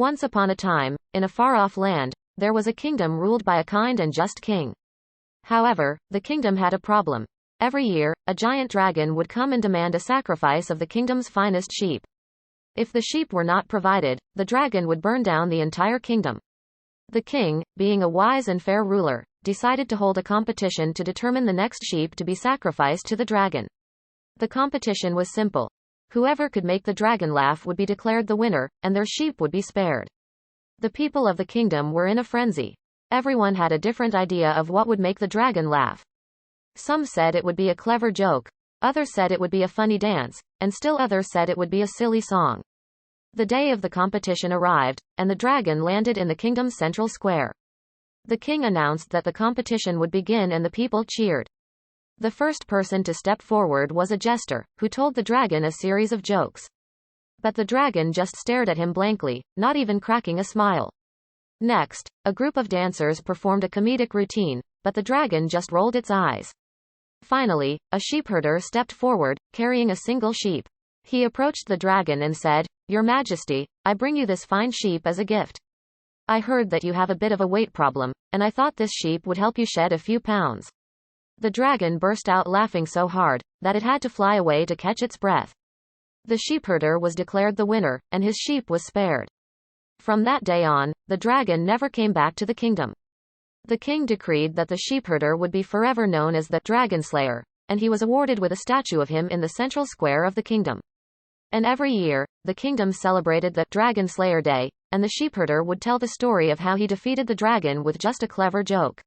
Once upon a time, in a far-off land, there was a kingdom ruled by a kind and just king. However, the kingdom had a problem. Every year, a giant dragon would come and demand a sacrifice of the kingdom's finest sheep. If the sheep were not provided, the dragon would burn down the entire kingdom. The king, being a wise and fair ruler, decided to hold a competition to determine the next sheep to be sacrificed to the dragon. The competition was simple. Whoever could make the dragon laugh would be declared the winner, and their sheep would be spared. The people of the kingdom were in a frenzy. Everyone had a different idea of what would make the dragon laugh. Some said it would be a clever joke, others said it would be a funny dance, and still others said it would be a silly song. The day of the competition arrived, and the dragon landed in the kingdom's central square. The king announced that the competition would begin and the people cheered. The first person to step forward was a jester, who told the dragon a series of jokes. But the dragon just stared at him blankly, not even cracking a smile. Next, a group of dancers performed a comedic routine, but the dragon just rolled its eyes. Finally, a sheepherder stepped forward, carrying a single sheep. He approached the dragon and said, "Your Majesty, I bring you this fine sheep as a gift. I heard that you have a bit of a weight problem, and I thought this sheep would help you shed a few pounds." The dragon burst out laughing so hard that it had to fly away to catch its breath. The sheepherder was declared the winner, and his sheep was spared. From that day on, the dragon never came back to the kingdom. The king decreed that the sheepherder would be forever known as the Dragon Slayer, and he was awarded with a statue of him in the central square of the kingdom. And every year, the kingdom celebrated the Dragon Slayer Day, and the sheepherder would tell the story of how he defeated the dragon with just a clever joke.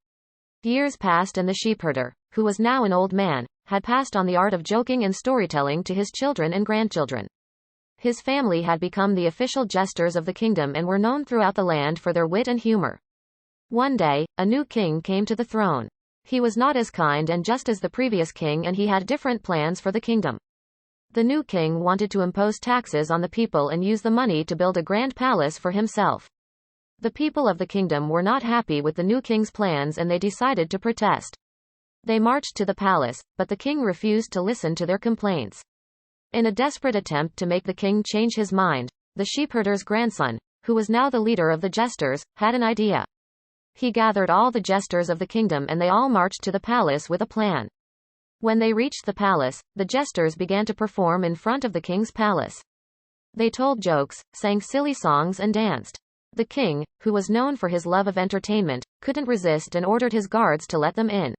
Years passed and the sheepherder, who was now an old man, had passed on the art of joking and storytelling to his children and grandchildren. His family had become the official jesters of the kingdom and were known throughout the land for their wit and humor. One day, a new king came to the throne. He was not as kind and just as the previous king, and he had different plans for the kingdom. The new king wanted to impose taxes on the people and use the money to build a grand palace for himself. The people of the kingdom were not happy with the new king's plans and they decided to protest. They marched to the palace, but the king refused to listen to their complaints. In a desperate attempt to make the king change his mind, the sheepherder's grandson, who was now the leader of the jesters, had an idea. He gathered all the jesters of the kingdom and they all marched to the palace with a plan. When they reached the palace, the jesters began to perform in front of the king's palace. They told jokes, sang silly songs and danced. The king, who was known for his love of entertainment, couldn't resist and ordered his guards to let them in.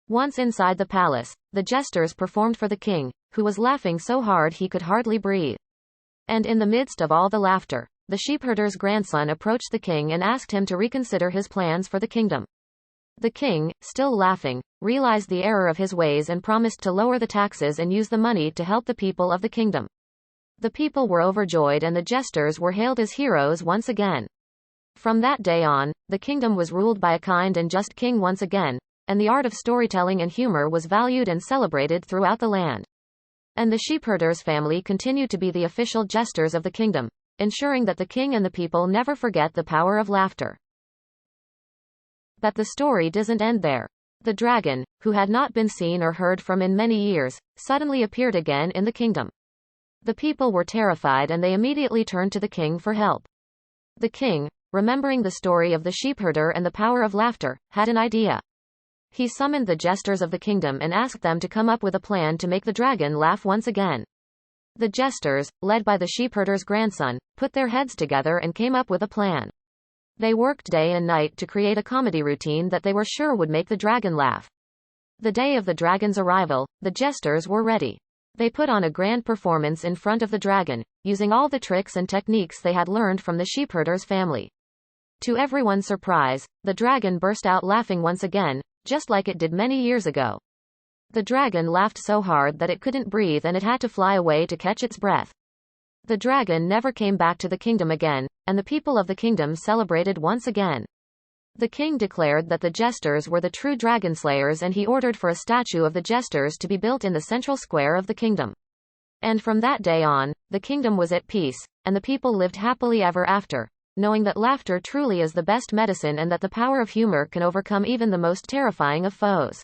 Once inside the palace, the jesters performed for the king, who was laughing so hard he could hardly breathe. And in the midst of all the laughter, the sheepherder's grandson approached the king and asked him to reconsider his plans for the kingdom. The king, still laughing, realized the error of his ways and promised to lower the taxes and use the money to help the people of the kingdom. The people were overjoyed and the jesters were hailed as heroes once again. From that day on, the kingdom was ruled by a kind and just king once again, and the art of storytelling and humor was valued and celebrated throughout the land. And the sheepherder's family continued to be the official jesters of the kingdom, ensuring that the king and the people never forget the power of laughter. But the story doesn't end there. The dragon, who had not been seen or heard from in many years, suddenly appeared again in the kingdom. The people were terrified and they immediately turned to the king for help. The king, remembering the story of the sheepherder and the power of laughter, had an idea. He summoned the jesters of the kingdom and asked them to come up with a plan to make the dragon laugh once again. The jesters, led by the sheepherder's grandson, put their heads together and came up with a plan. They worked day and night to create a comedy routine that they were sure would make the dragon laugh. The day of the dragon's arrival, the jesters were ready. They put on a grand performance in front of the dragon, using all the tricks and techniques they had learned from the sheepherder's family. To everyone's surprise, the dragon burst out laughing once again, just like it did many years ago. The dragon laughed so hard that it couldn't breathe and it had to fly away to catch its breath. The dragon never came back to the kingdom again, and the people of the kingdom celebrated once again. The king declared that the jesters were the true dragon slayers and he ordered for a statue of the jesters to be built in the central square of the kingdom. And from that day on, the kingdom was at peace, and the people lived happily ever after, knowing that laughter truly is the best medicine and that the power of humor can overcome even the most terrifying of foes.